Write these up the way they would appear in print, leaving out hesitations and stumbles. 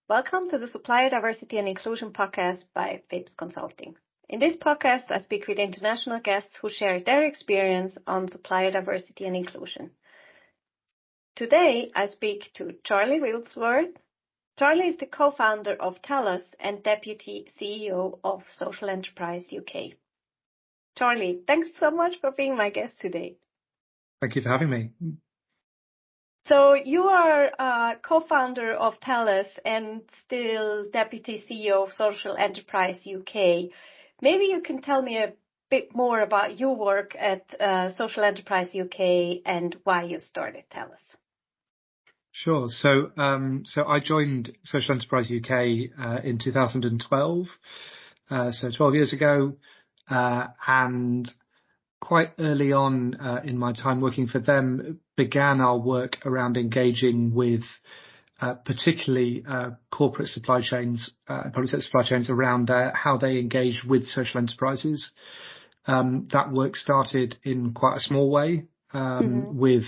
Welcome to the Supplier Diversity and Inclusion Podcast by Fips Consulting. In this podcast, I speak with international guests who share their experience on supplier diversity and inclusion. Today, I speak to Charlie Wigglesworth. Charlie is the co-founder of TELOS and Deputy CEO of Social Enterprise UK. Charlie, thanks so much for being my guest today. Thank you for having me. So you are co-founder of TELOS and still Deputy CEO of Social Enterprise UK. Maybe you can tell me a bit more about your work at Social Enterprise UK and why you started TELOS. Sure. So I joined Social Enterprise UK in 2012, so 12 years ago, and quite early on in my time working for them, began our work around engaging with particularly corporate supply chains, public sector supply chains around how they engage with social enterprises. That work started in quite a small way with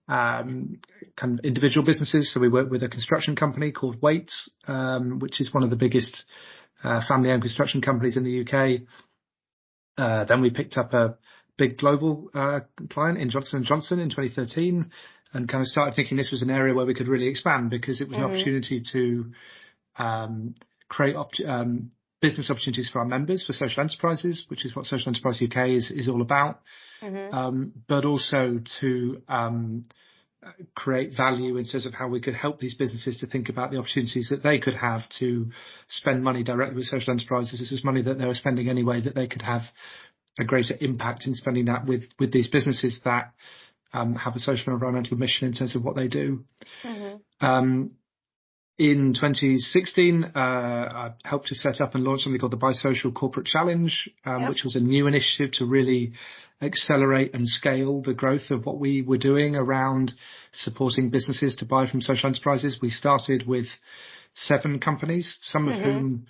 kind of individual businesses. So we worked with a construction company called Waits, which is one of the biggest family-owned construction companies in the UK. Then we picked up a big global client in Johnson & Johnson in 2013 and kind of started thinking this was an area where we could really expand because it was an opportunity to create business opportunities for our members, for social enterprises, which is what Social Enterprise UK is all about, but also to create value in terms of how we could help these businesses to think about the opportunities that they could have to spend money directly with social enterprises. This was money that they were spending anyway, that they could have a greater impact in spending that with these businesses that have a social and environmental mission in terms of what they do. In 2016, I helped to set up and launch something called the Bisocial Corporate Challenge, which was a new initiative to really accelerate and scale the growth of what we were doing around supporting businesses to buy from social enterprises. We started with 7 companies, some of whom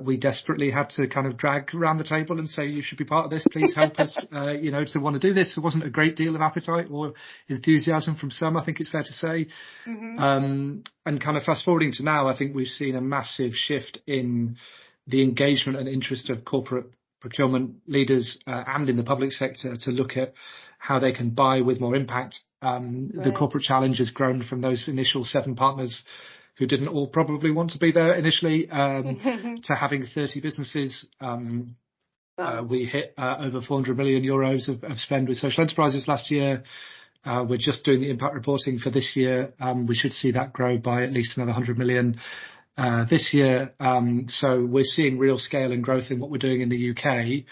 we desperately had to kind of drag around the table and say, you should be part of this, please help us, to want to do this. There wasn't a great deal of appetite or enthusiasm from some, I think it's fair to say. And kind of fast forwarding to now, I think we've seen a massive shift in the engagement and interest of corporate procurement leaders and in the public sector to look at how they can buy with more impact. The corporate challenge has grown from those initial 7 partners who didn't all probably want to be there initially, to having 30 businesses. We hit over 400 million euros of spend with social enterprises last year. We're just doing the impact reporting for this year. We should see that grow by at least another 100 million this year. So we're seeing real scale and growth in what we're doing in the UK.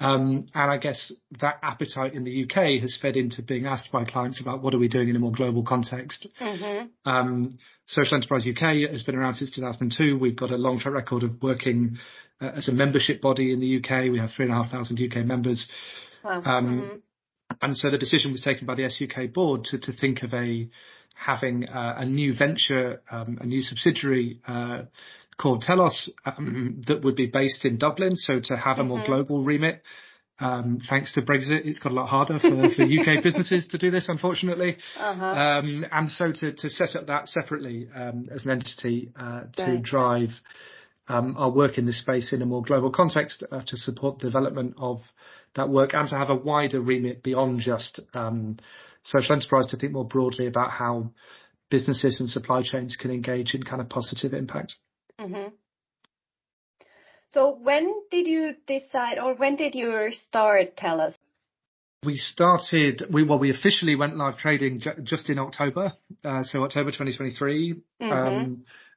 And I guess that appetite in the UK has fed into being asked by clients about what are we doing in a more global context. Social Enterprise UK has been around since 2002. We've got a long track record of working as a membership body in the UK. We have 3,500 UK members. And so the decision was taken by the SUK board to think of having a new venture, a new subsidiary called TELOS that would be based in Dublin. So to have a more global remit. Thanks to Brexit, it's got a lot harder for UK businesses to do this, unfortunately. And so to set up that separately as an entity to drive our work in this space in a more global context, to support the development of that work and to have a wider remit beyond just social enterprise, to think more broadly about how businesses and supply chains can engage in kind of positive impact. So when did you decide, or when did you start TELOS? We officially went live trading just in October, so October 2023.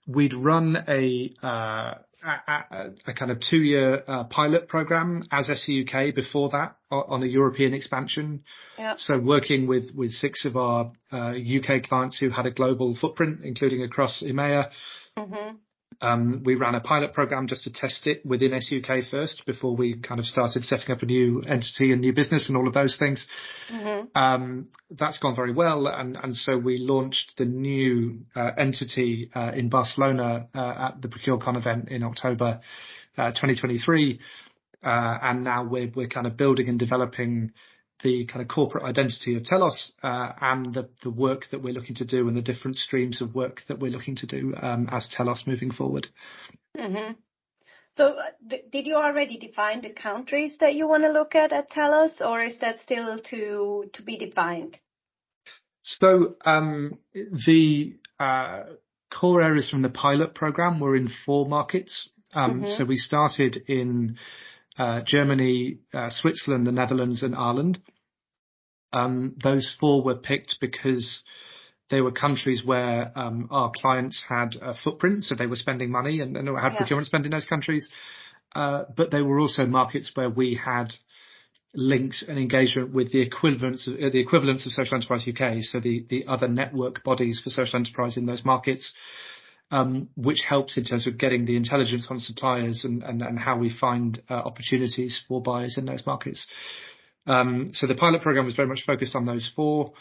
We'd run a kind of 2-year pilot program as SUK before that on a European expansion. So working with 6 of our UK clients who had a global footprint, including across EMEA. We ran a pilot program just to test it within SUK first before we kind of started setting up a new entity and new business and all of those things. That's gone very well. And so we launched the new entity in Barcelona at the ProcureCon event in October 2023. And now we're kind of building and developing the kind of corporate identity of TELOS and the work that we're looking to do and the different streams of work that we're looking to do as TELOS moving forward. Mm-hmm. So did you already define the countries that you want to look at TELOS, or is that still to be defined? So the core areas from the pilot program were in 4 markets. So we started in Germany, Switzerland, the Netherlands and Ireland. Those 4 were picked because they were countries where our clients had a footprint, so they were spending money and had procurement spend in those countries. But they were also markets where we had links and engagement with the equivalents of Social Enterprise UK, so the other network bodies for social enterprise in those markets, which helps in terms of getting the intelligence on suppliers and how we find opportunities for buyers in those markets. So the pilot program was very much focused on those 4.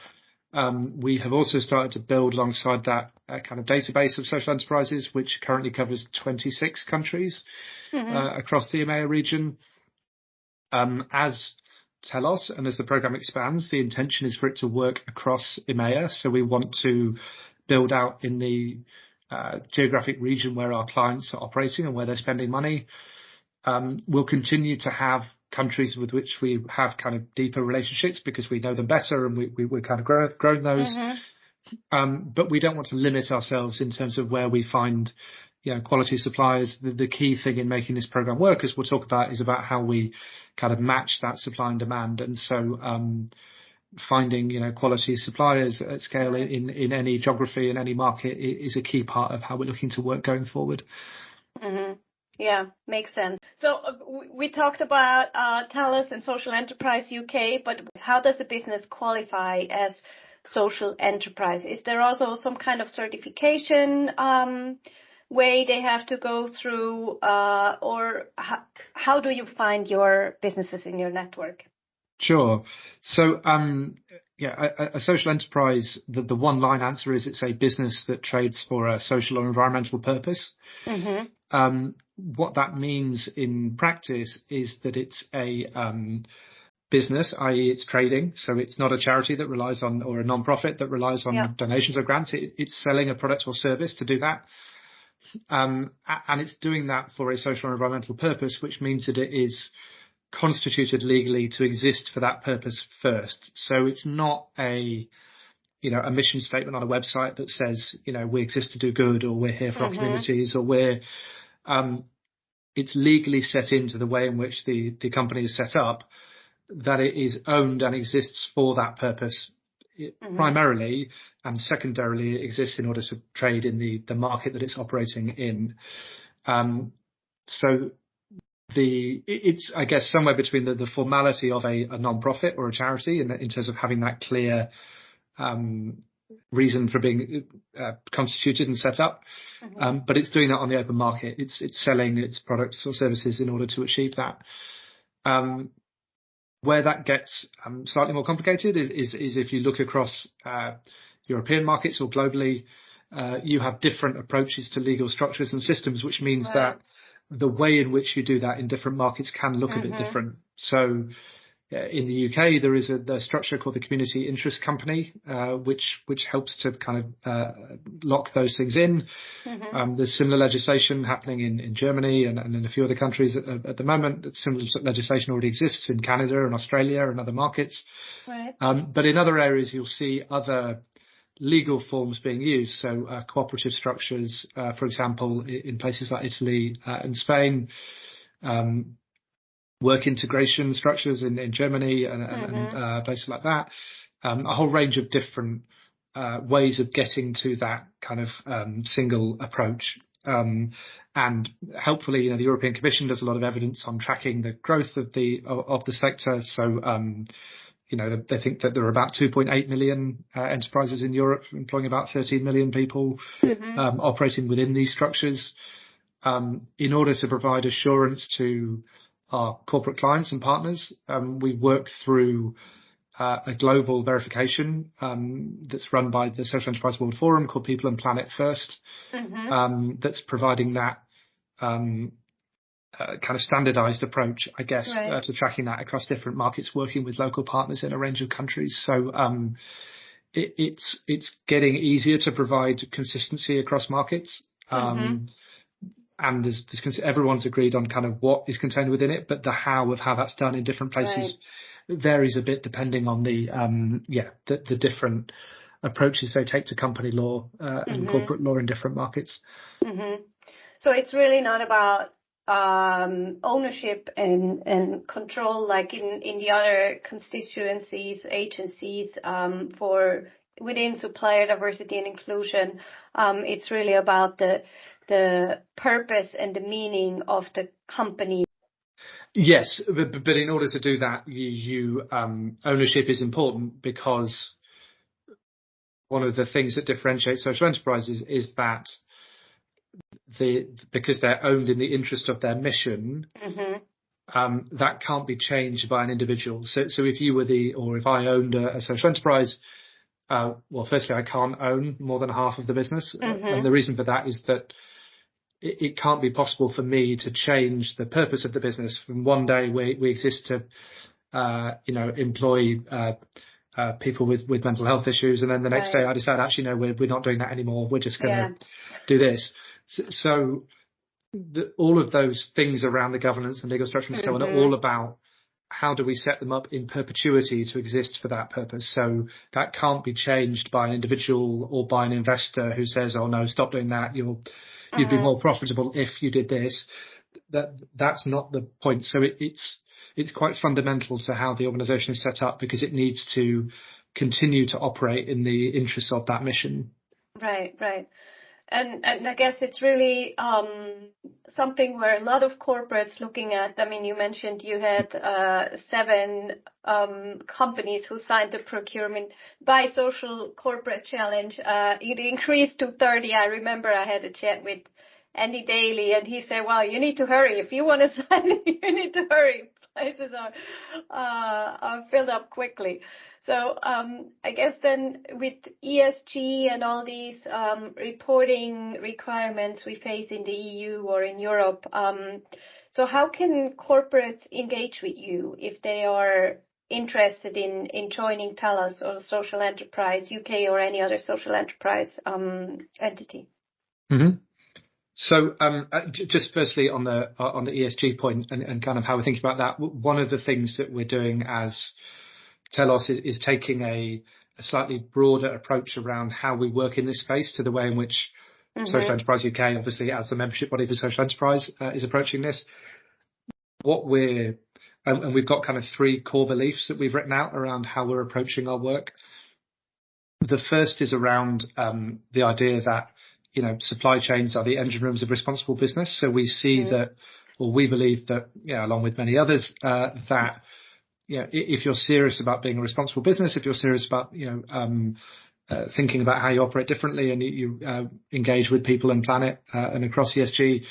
We have also started to build alongside that kind of database of social enterprises, which currently covers 26 countries across the EMEA region. As TELOS and as the program expands, the intention is for it to work across EMEA. So we want to build out in the geographic region where our clients are operating and where they're spending money. We'll continue to have countries with which we have kind of deeper relationships because we know them better and we're kind of growing those. But we don't want to limit ourselves in terms of where we find quality suppliers. The key thing in making this program work, as we'll talk about, is about how we kind of match that supply and demand. And so finding quality suppliers at scale in any geography, in any market is a key part of how we're looking to work going forward. Yeah, makes sense. So we talked about TELOS and Social Enterprise UK, but how does a business qualify as social enterprise? Is there also some kind of certification way they have to go through, or how do you find your businesses in your network? Sure. So, a social enterprise, the one line answer is it's a business that trades for a social or environmental purpose. What that means in practice is that it's a business, i.e. it's trading. So it's not a charity that relies on, or a non-profit that relies on donations or grants. It's selling a product or service to do that. And it's doing that for a social or environmental purpose, which means that it is constituted legally to exist for that purpose first. So it's not a mission statement on a website that says, we exist to do good, or we're here for our communities, or it's legally set into the way in which the company is set up, that it is owned and exists for that purpose. It primarily and secondarily exists in order to trade in the market that it's operating in. So it's, I guess, somewhere between the formality of a non-profit or a charity in terms of having that clear reason for being constituted and set up. But it's doing that on the open market. It's selling its products or services in order to achieve that. Where that gets slightly more complicated is if you look across European markets or globally, you have different approaches to legal structures and systems, which means that the way in which you do that in different markets can look a bit different. So in the UK, there is a structure called the Community Interest Company, which helps to kind of lock those things in. There's similar legislation happening in Germany and in a few other countries at the moment. Similar legislation already exists in Canada and Australia and other markets. But in other areas, you'll see other legal forms being used. So cooperative structures, for example, in places like Italy and Spain, work integration structures in Germany and places like that. A whole range of different ways of getting to that kind of single approach. And helpfully, the European Commission does a lot of evidence on tracking the growth of the sector. So they think that there are about 2.8 million enterprises in Europe employing about 13 million people operating within these structures. In order to provide assurance to our corporate clients and partners, we work through a global verification that's run by the Social Enterprise World Forum called People and Planet First, that's providing that kind of standardized approach, I guess, Right. to tracking that across different markets, working with local partners in a range of countries. So it's getting easier to provide consistency across markets. And everyone's agreed on kind of what is contained within it, but the how of how that's done in different places varies a bit depending on the different approaches they take to company law and corporate law in different markets. So it's really not about ownership and control like in the other constituencies, agencies for within supplier diversity and inclusion. It's really about the purpose and the meaning of the company. Yes, but in order to do that, you ownership is important, because one of the things that differentiates social enterprises is that because they're owned in the interest of their mission, that can't be changed by an individual. So if you were if I owned a social enterprise, well, firstly, I can't own more than half of the business. And the reason for that is that it can't be possible for me to change the purpose of the business. From one day we exist to, employ people with mental health issues, and then the next day I decide, actually, no, we're not doing that anymore. We're just going to do this. So all of those things around the governance and legal structure and so on are all about how do we set them up in perpetuity to exist for that purpose. So that can't be changed by an individual or by an investor who says, oh no, stop doing that. You'd be more profitable if you did this. That's not the point. So it's quite fundamental to how the organisation is set up, because it needs to continue to operate in the interests of that mission. Right. And I guess it's really something where a lot of corporates looking at. I mean, you mentioned you had 7 companies who signed the Procurement by Social Corporate Challenge. It increased to 30. I remember I had a chat with Andy Daly, and he said, well, you need to hurry. If you want to sign it, you need to hurry. Places are filled up quickly. So I guess then with ESG and all these reporting requirements we face in the EU or in Europe, so how can corporates engage with you if they are interested in joining TELOS or Social Enterprise UK or any other social enterprise entity? So just firstly on the ESG point and kind of how we're thinking about that, one of the things that we're doing as TELOS is taking a slightly broader approach around how we work in this space to the way in which Social Enterprise UK, obviously as the membership body for Social Enterprise, is approaching this. And we've got kind of 3 core beliefs that we've written out around how we're approaching our work. The first is around the idea that supply chains are the engine rooms of responsible business. So we see that, or we believe that, along with many others, that if you're serious about being a responsible business, if you're serious about thinking about how you operate differently and you engage with people and planet and across ESG,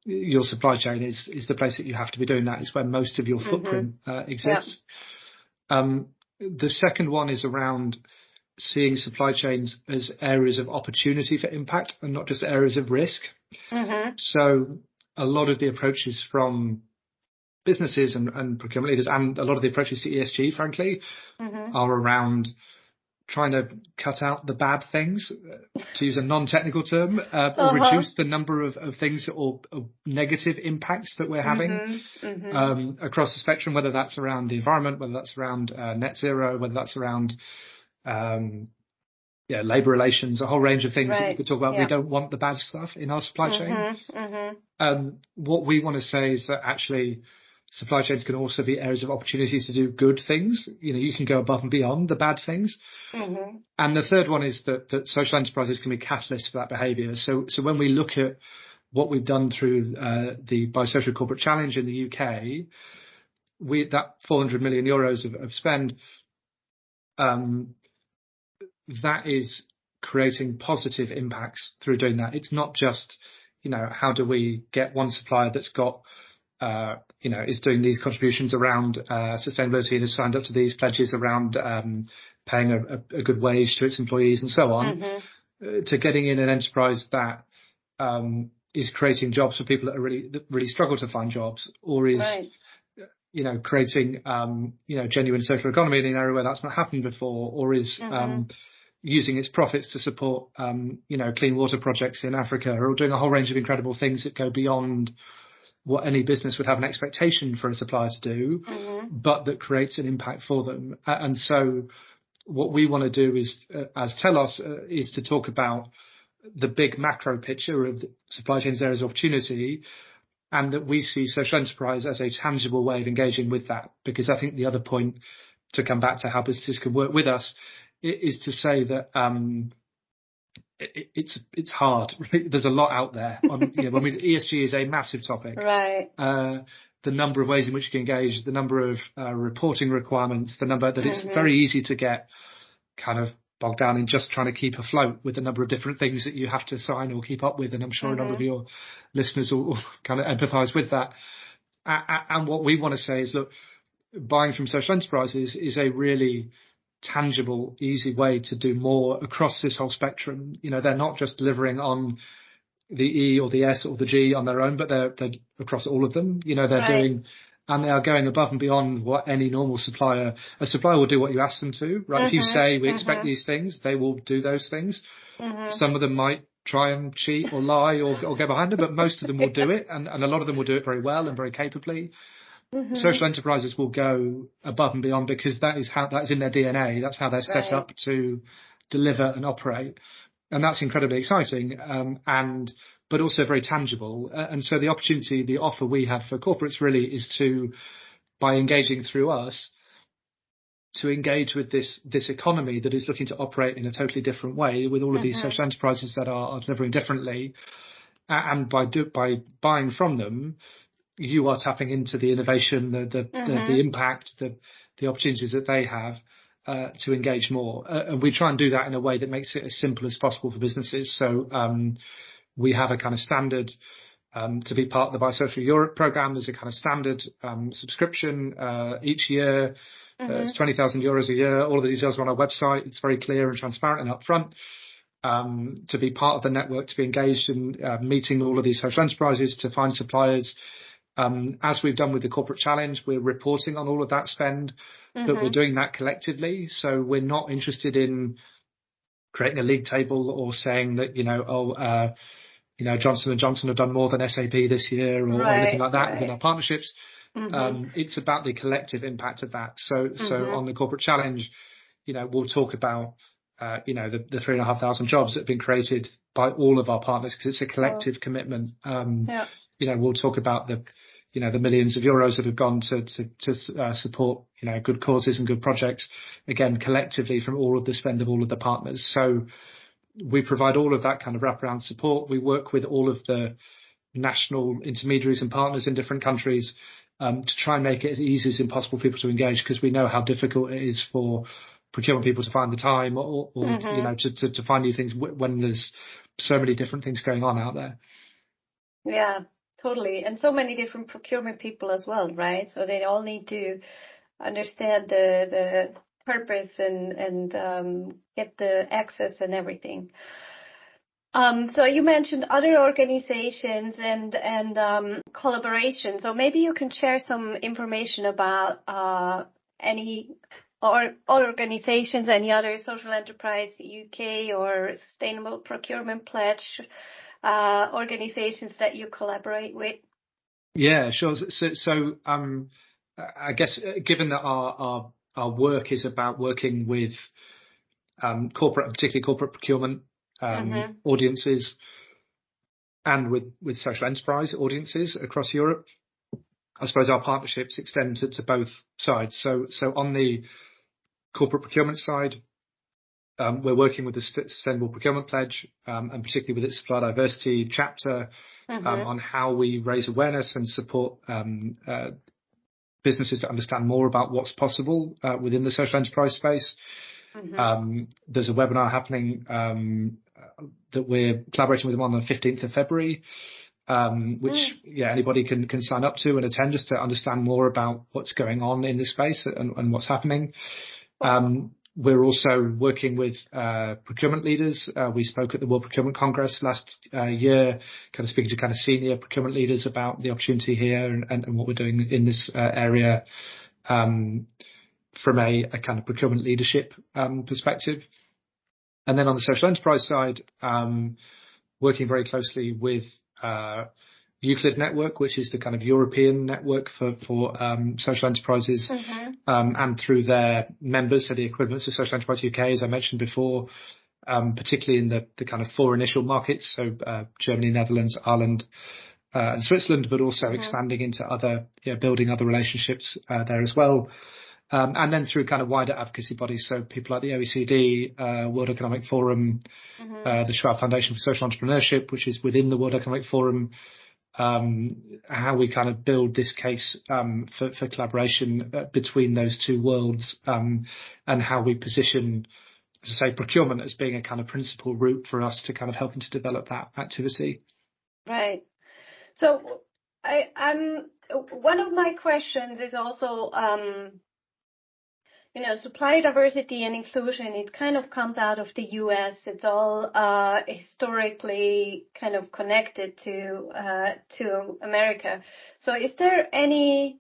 your supply chain is the place that you have to be doing that. It's where most of your footprint exists. The second one is around seeing supply chains as areas of opportunity for impact and not just areas of risk. So a lot of the approaches from businesses and procurement leaders, and a lot of the approaches to ESG, frankly, are around trying to cut out the bad things, to use a non-technical term, or reduce the number of things or negative impacts that we're having across the spectrum, whether that's around the environment, whether that's around net zero, whether that's around labour relations, a whole range of things that we could talk about. We don't want the bad stuff in our supply chain. What we want to say is that actually supply chains can also be areas of opportunities to do good things. You can go above and beyond the bad things. And the third one is that social enterprises can be catalysts for that behaviour. So when we look at what we've done through the Bisocial Corporate Challenge in the UK, that 400 million euros of spend, that is creating positive impacts through doing that. It's not just, how do we get one supplier that's got, is doing these contributions around sustainability and has signed up to these pledges around paying a good wage to its employees and so on, to getting in an enterprise that is creating jobs for people that really struggle to find jobs, or is creating genuine circular economy in an area where that's not happened before, or is using its profits to support clean water projects in Africa, or doing a whole range of incredible things that go beyond what any business would have an expectation for a supplier to do, but that creates an impact for them. And so what we want to do is, as TELOS, is to talk about the big macro picture of supply chains areas of opportunity, and that we see social enterprise as a tangible way of engaging with that. Because I think the other point, to come back to how businesses can work with us, is to say that it's hard. There's a lot out there. ESG is a massive topic. Right. The number of ways in which you can engage, the number of reporting requirements, the number that it's very easy to get kind of bogged down in just trying to keep afloat with the number of different things that you have to sign or keep up with. And I'm sure a number of your listeners will kind of empathise with that. And what we want to say is, look, buying from social enterprises is a really tangible, easy way to do more across this whole spectrum. They're not just delivering on the E or the S or the G on their own, but they're across all of them. They're doing, and they are going above and beyond what any normal a supplier will do what you ask them to, right? If you say we expect these things, they will do those things. Some of them might try and cheat or lie or go behind it, but most of them will do it, and a lot of them will do it very well and very capably. Social enterprises will go above and beyond because that is in their DNA. That's how they're set up to deliver and operate. And that's incredibly exciting, but also very tangible. And so the opportunity, the offer we have for corporates really is to, by engaging through us, to engage with this economy that is looking to operate in a totally different way, with all of these social enterprises that are delivering differently. And by buying from them, you are tapping into the innovation, the impact, the opportunities that they have to engage more. And we try and do that in a way that makes it as simple as possible for businesses. So we have a kind of standard to be part of the Bisocial Europe program. There's a kind of standard subscription each year. It's 20,000 euros a year. All of the details are on our website. It's very clear and transparent and upfront. To be part of the network, to be engaged in meeting all of these social enterprises, to find suppliers. As we've done with the Corporate Challenge, we're reporting on all of that spend, but we're doing that collectively. So we're not interested in creating a league table or saying that, Johnson & Johnson have done more than SAP this year or anything like that within our partnerships. It's about the collective impact of that. So on the Corporate Challenge, we'll talk about, the 3,500 jobs that have been created by all of our partners, because it's a collective commitment. We'll talk about the millions of euros that have gone to support, good causes and good projects, again, collectively from all of the spend of all of the partners. So we provide all of that kind of wraparound support. We work with all of the national intermediaries and partners in different countries to try and make it as easy as possible for people to engage, because we know how difficult it is for procurement people to find the time or to find new things when there's so many different things going on out there. Yeah. Totally. And so many different procurement people as well, right? So they all need to understand the purpose and get the access and everything. So you mentioned other organizations and collaboration. So maybe you can share some information about any organizations, any other social enterprise UK or Sustainable Procurement Pledge organizations that you collaborate with? Yeah, sure. So I guess given that our work is about working with corporate, particularly corporate procurement audiences, and with social enterprise audiences across Europe, I suppose our partnerships extend to both sides. So on the corporate procurement side, we're working with the Sustainable Procurement Pledge, and particularly with its Supplier Diversity chapter, on how we raise awareness and support businesses to understand more about what's possible within the social enterprise space. There's a webinar happening that we're collaborating with them on the 15th of February, which anybody can sign up to and attend, just to understand more about what's going on in this space and what's happening. We're also working with procurement leaders. We spoke at the World Procurement Congress last year, kind of speaking to kind of senior procurement leaders about the opportunity here and what we're doing in this area from a kind of procurement leadership perspective. And then on the social enterprise side, working very closely with Euclid Network, which is the kind of European network for social enterprises, and through their members, so the equivalents of Social Enterprise UK, as I mentioned before, particularly in the kind of 4 initial markets, so Germany, Netherlands, Ireland, and Switzerland, but also expanding into other, building other relationships there as well. And then through kind of wider advocacy bodies, so people like the OECD, World Economic Forum, the Schwab Foundation for Social Entrepreneurship, which is within the World Economic Forum, how we kind of build this case for collaboration between those two worlds, and how we position, as I say, procurement as being a kind of principal route for us to kind of helping to develop that activity. Right. So one of my questions is also, supply diversity and inclusion, it kind of comes out of the US. It's all historically kind of connected to America. So is there any,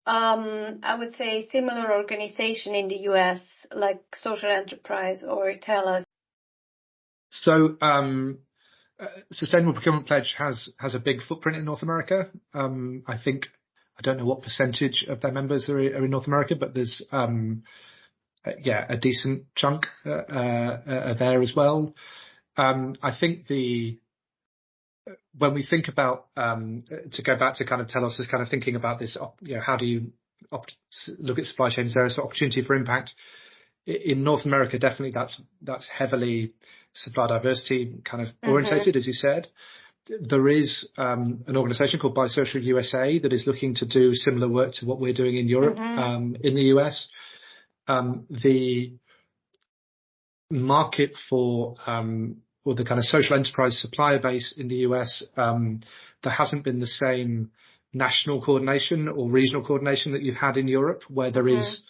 I would say, similar organization in the US, like Social Enterprise or TELOS? So Sustainable Procurement Pledge has a big footprint in North America. I don't know what percentage of their members are in North America, but there's a decent chunk there as well. I think when we think about to go back to kind of TELOS is kind of thinking about this, how do you look at supply chains? There is opportunity for impact in North America. Definitely, that's heavily supply diversity kind of orientated, as you said. There is an organisation called Bisocial USA that is looking to do similar work to what we're doing in Europe, in the US. The market for or the kind of social enterprise supplier base in the US, there hasn't been the same national coordination or regional coordination that you've had in Europe, where there is.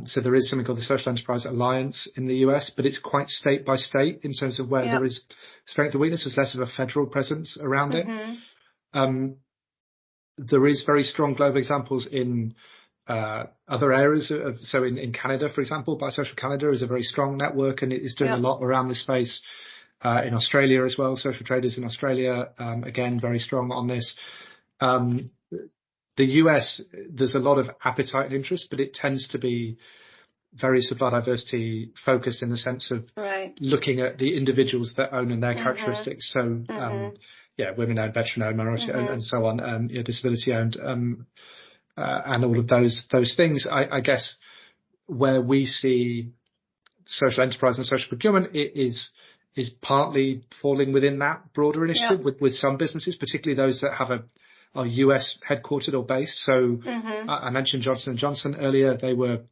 So there is something called the Social Enterprise Alliance in the US, but it's quite state by state in terms of where there is strength and weakness. There's less of a federal presence around it. There is very strong global examples in other areas. So in Canada, for example, Bisocial Canada is a very strong network and it is doing a lot around this space. In Australia as well, Social Traders in Australia, again, very strong on this. The US, there's a lot of appetite and interest, but it tends to be very supply diversity focused in the sense of looking at the individuals that own and their characteristics. So, women owned, veteran owned, minority owned, and so on, disability owned, and all of those things. I guess where we see social enterprise and social procurement, it is partly falling within that broader initiative with some businesses, particularly those that are US headquartered or based. So I mentioned Johnson & Johnson earlier. They were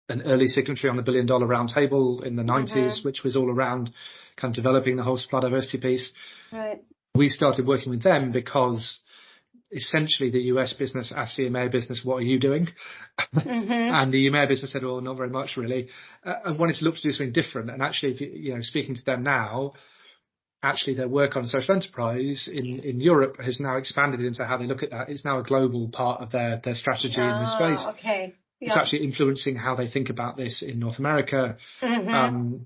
an early signatory on the $1 billion roundtable in the 90s, which was all around kind of developing the whole supply diversity piece. Right. We started working with them because essentially the US business asked the EMEA business, what are you doing? And the EMEA business said, well, not very much really, and wanted to look to do something different. And actually, if speaking to them now, actually their work on social enterprise in Europe has now expanded into how they look at that. It's now a global part of their strategy in this space. Okay. It's actually influencing how they think about this in North America, and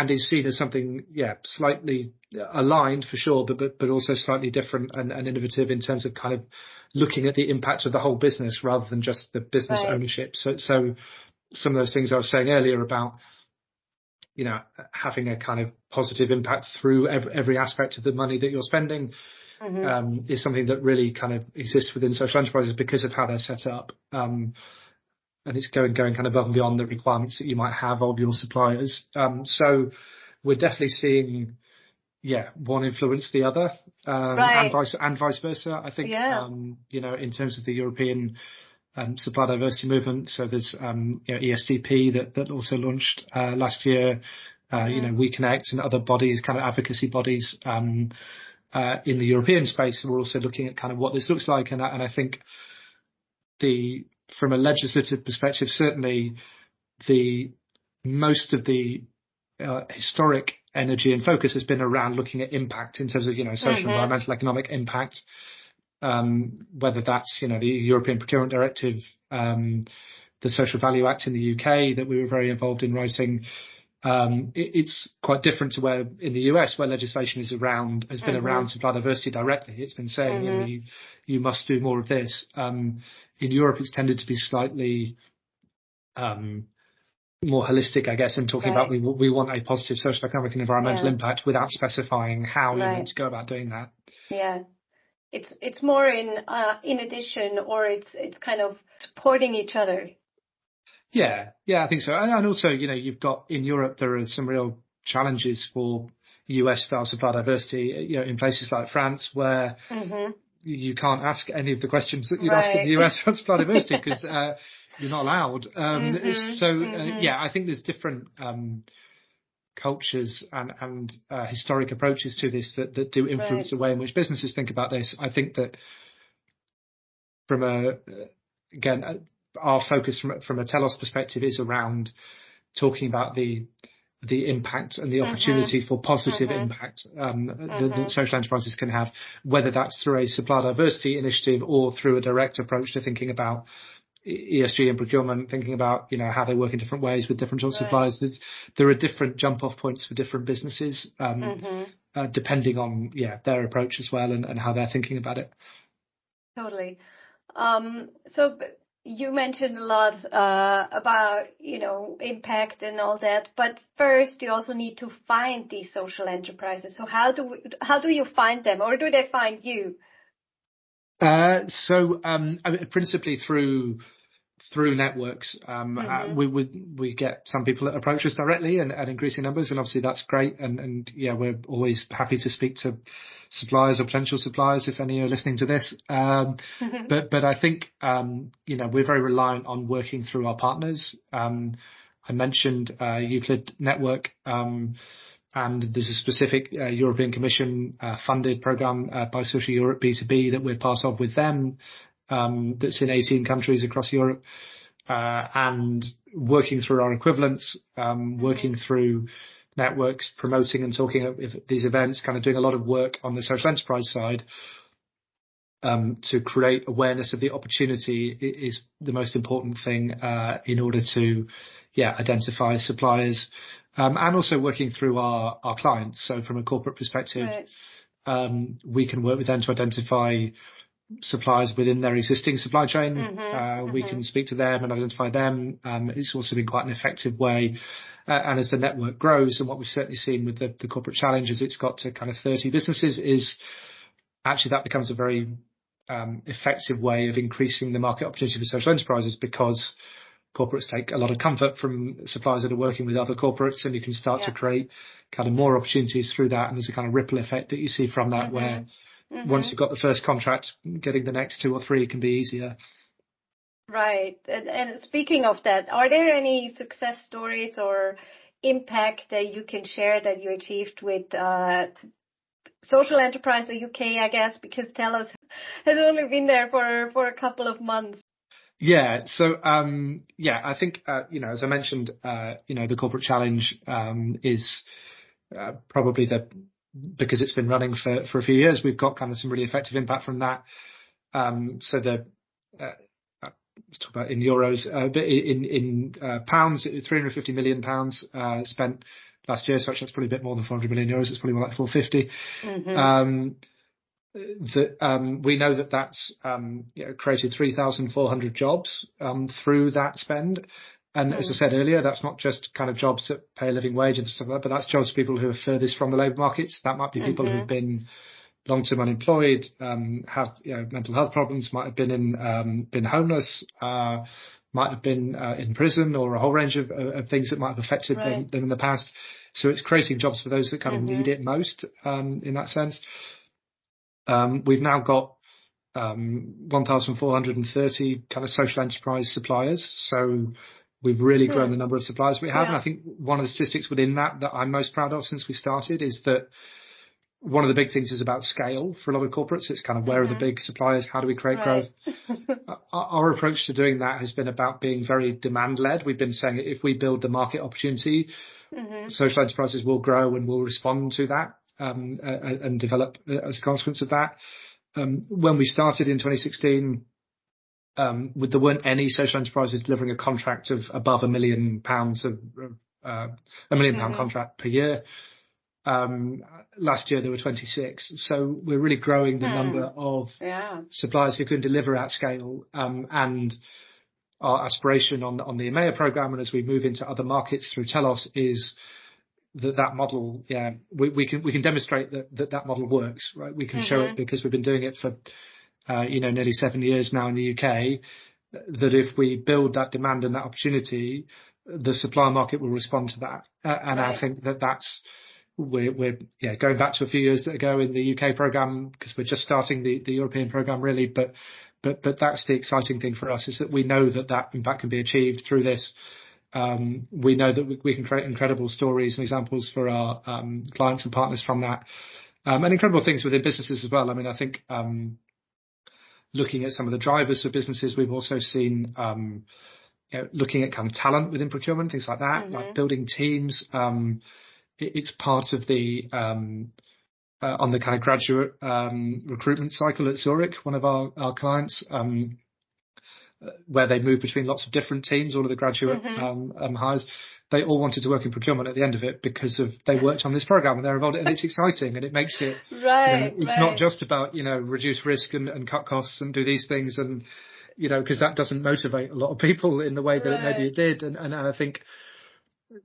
is seen as something, slightly aligned for sure, but also slightly different and innovative in terms of kind of looking at the impact of the whole business rather than just the business ownership. So some of those things I was saying earlier about, having a kind of positive impact through every aspect of the money that you're spending, is something that really kind of exists within social enterprises because of how they're set up. And it's going kind of above and beyond the requirements that you might have of your suppliers. So we're definitely seeing, one influence the other, and vice versa. I think, in terms of the European supply diversity movement. So there's, ESDP that also launched last year. We Connect and other bodies, kind of advocacy bodies in the European space. We're also looking at kind of what this looks like, and I think the from a legislative perspective, certainly most of the historic energy and focus has been around looking at impact in terms of, social, environmental, economic impact, whether that's, the European Procurement Directive, the Social Value Act in the UK that we were very involved in writing. It's quite different to where in the US, where legislation has been around supply diversity directly. It's been saying, you must do more of this. In Europe, it's tended to be slightly more holistic, I guess, and talking about we want a positive social, economic, and environmental impact without specifying how you need to go about doing that. Yeah, it's more in addition, or it's kind of supporting each other. Yeah, I think so. And also, you've got in Europe, there are some real challenges for US style supply diversity, in places like France where you can't ask any of the questions that you'd ask in the US on supply diversity because you're not allowed. I think there's different cultures and historic approaches to this that do influence the way in which businesses think about this. I think that from our focus from a TELOS perspective is around talking about the impact and the opportunity for positive impact that social enterprises can have, whether that's through a supply diversity initiative or through a direct approach to thinking about ESG and procurement, thinking about how they work in different ways with different sorts of suppliers. There are different jump off points for different businesses, depending on their approach as well and how they're thinking about it. Totally. So you mentioned a lot about impact and all that, but first you also need to find these social enterprises. So how do you find them, or do they find you? Principally through networks. We get some people that approach us directly and at increasing numbers, and obviously that's great. And we're always happy to speak to suppliers or potential suppliers if any are listening to this. But I think we're very reliant on working through our partners. I mentioned Euclid Network. And there's a specific European Commission funded program by Social Europe B2B that we're part of with them, that's in 18 countries across Europe, and working through our equivalents, working through networks, promoting and talking at these events, kind of doing a lot of work on the social enterprise side to create awareness of the opportunity is the most important thing in order to identify suppliers. And also working through our clients. So from a corporate perspective, we can work with them to identify suppliers within their existing supply chain. We can speak to them and identify them. It's also been quite an effective way. And as the network grows, and what we've certainly seen with the corporate challenge is it's got to kind of 30 businesses, is actually that becomes a very effective way of increasing the market opportunity for social enterprises, because corporates take a lot of comfort from suppliers that are working with other corporates, and you can start to create kind of more opportunities through that. And there's a kind of ripple effect that you see from that, where once you've got the first contract, getting the next 2 or 3 can be easier. Right. And speaking of that, are there any success stories or impact that you can share that you achieved with Social Enterprise or UK, I guess, because TELOS has only been there for a couple of months? Yeah. So, I think, as I mentioned, the corporate challenge, is, probably because it's been running for a few years, we've got kind of some really effective impact from that. Let's talk about in euros, but in pounds, 350 million pounds, spent last year. So actually that's probably a bit more than 400 million euros. It's probably more like 450. We know that's created 3,400 jobs through that spend. And as I said earlier, that's not just kind of jobs that pay a living wage and stuff like that, but that's jobs for people who are furthest from the labour markets. That might be people who've been long-term unemployed, have mental health problems, might have been homeless, might have been in prison, or a whole range of things that might have affected them in the past. So it's creating jobs for those that kind of need it most, in that sense. We've now got 1,430 kind of social enterprise suppliers. So we've really grown the number of suppliers we have. And I think one of the statistics within that I'm most proud of since we started is that one of the big things is about scale for a lot of corporates. It's kind of where are the big suppliers? How do we create growth? Our approach to doing that has been about being very demand led. We've been saying if we build the market opportunity, social enterprises will grow and will respond to that and develop as a consequence of that. When we started in 2016, there weren't any social enterprises delivering a contract of above £1 million £1 million contract per year. Last year there were 26. So we're really growing the number of suppliers who can deliver at scale. And our aspiration on the EMEA program, and as we move into other markets through TELOS, is that model. We can demonstrate that model works, right? We can show it because we've been doing it for nearly 7 years now in the UK. That if we build that demand and that opportunity, the supply market will respond to that. And I think that's we're going back to a few years ago in the UK program, because we're just starting the European program really. But that's the exciting thing for us, is that we know that impact can be achieved through this. We know that we can create incredible stories and examples for our clients and partners from that, and incredible things within businesses as well. I mean, I think looking at some of the drivers for businesses, we've also seen looking at kind of talent within procurement, things like that, like building teams. It's part of the on the kind of graduate recruitment cycle at Zurich, one of our clients, where they move between lots of different teams, all of the graduate hires. They all wanted to work in procurement at the end of it because they worked on this program and they're involved, and it's exciting and it makes it it's not just about reduce risk and cut costs and do these things, and because that doesn't motivate a lot of people in the way that maybe it did, and I think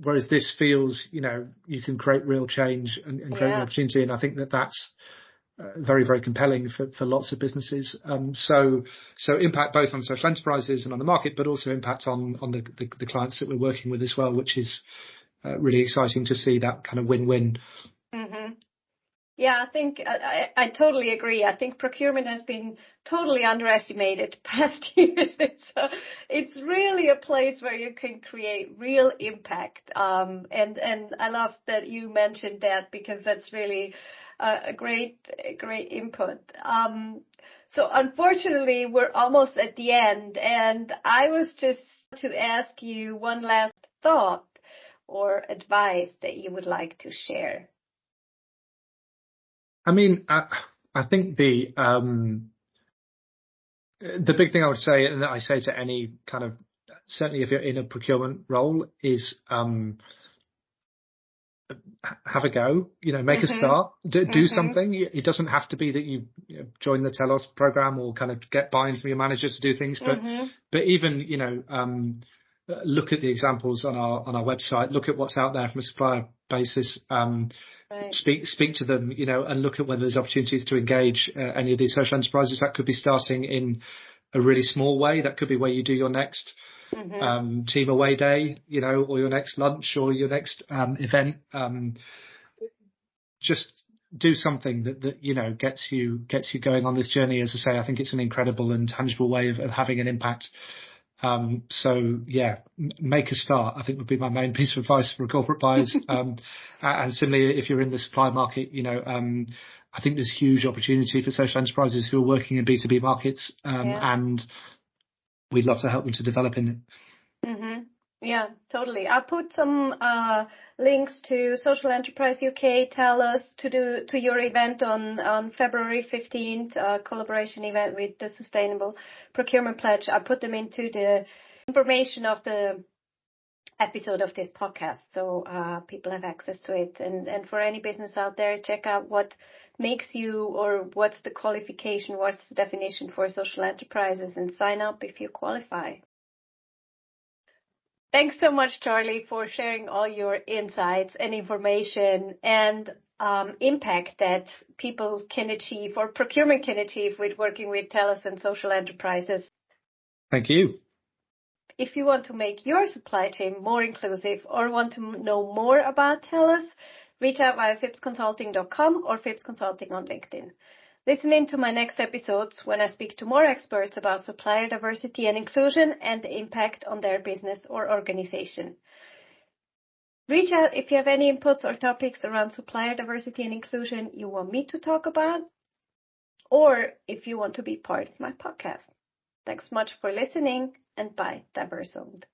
whereas this feels you can create real change and create an opportunity, and I think that's very, very compelling for lots of businesses. So impact both on social enterprises and on the market, but also impact on the clients that we're working with as well, which is really exciting to see that kind of win-win. Yeah, I think I totally agree. I think procurement has been totally underestimated past years. It's really a place where you can create real impact. And I love that you mentioned that, because that's really a great input. So unfortunately, we're almost at the end, and I was just to ask you one last thought or advice that you would like to share. I mean, I think the big thing I would say, and that I say to any kind of, certainly if you're in a procurement role, is have a go, make a start, do something. It doesn't have to be that you join the TELOS program or kind of get buy-in from your manager to do things, but even, look at the examples on our website, look at what's out there from a supplier basis, speak to them, and look at whether there's opportunities to engage any of these social enterprises. That could be starting in a really small way. That could be where you do your next team away day, or your next lunch or your next event. Just do something that gets you going on this journey. As I say, I think it's an incredible and tangible way of having an impact. So make a start, I think, would be my main piece of advice for corporate buyers. And similarly, if you're in the supply market, I think there's huge opportunity for social enterprises who are working in B2B markets, and we'd love to help them to develop in it. Yeah, totally. I'll put some links to Social Enterprise UK, TELOS, to your event on February 15th, collaboration event with the Sustainable Procurement Pledge. I'll put them into the information of the episode of this podcast, so people have access to it. And for any business out there, check out what makes you, or what's the qualification, what's the definition for social enterprises, and sign up if you qualify. Thanks so much, Charlie, for sharing all your insights and information and impact that people can achieve, or procurement can achieve, with working with TELOS and social enterprises. Thank you. If you want to make your supply chain more inclusive or want to know more about TELOS, reach out via fipsconsulting.com or Fips Consulting on LinkedIn. Listen in to my next episodes when I speak to more experts about supplier diversity and inclusion and the impact on their business or organization. Reach out if you have any inputs or topics around supplier diversity and inclusion you want me to talk about, or if you want to be part of my podcast. Thanks much for listening, and bye, Diverse Owned.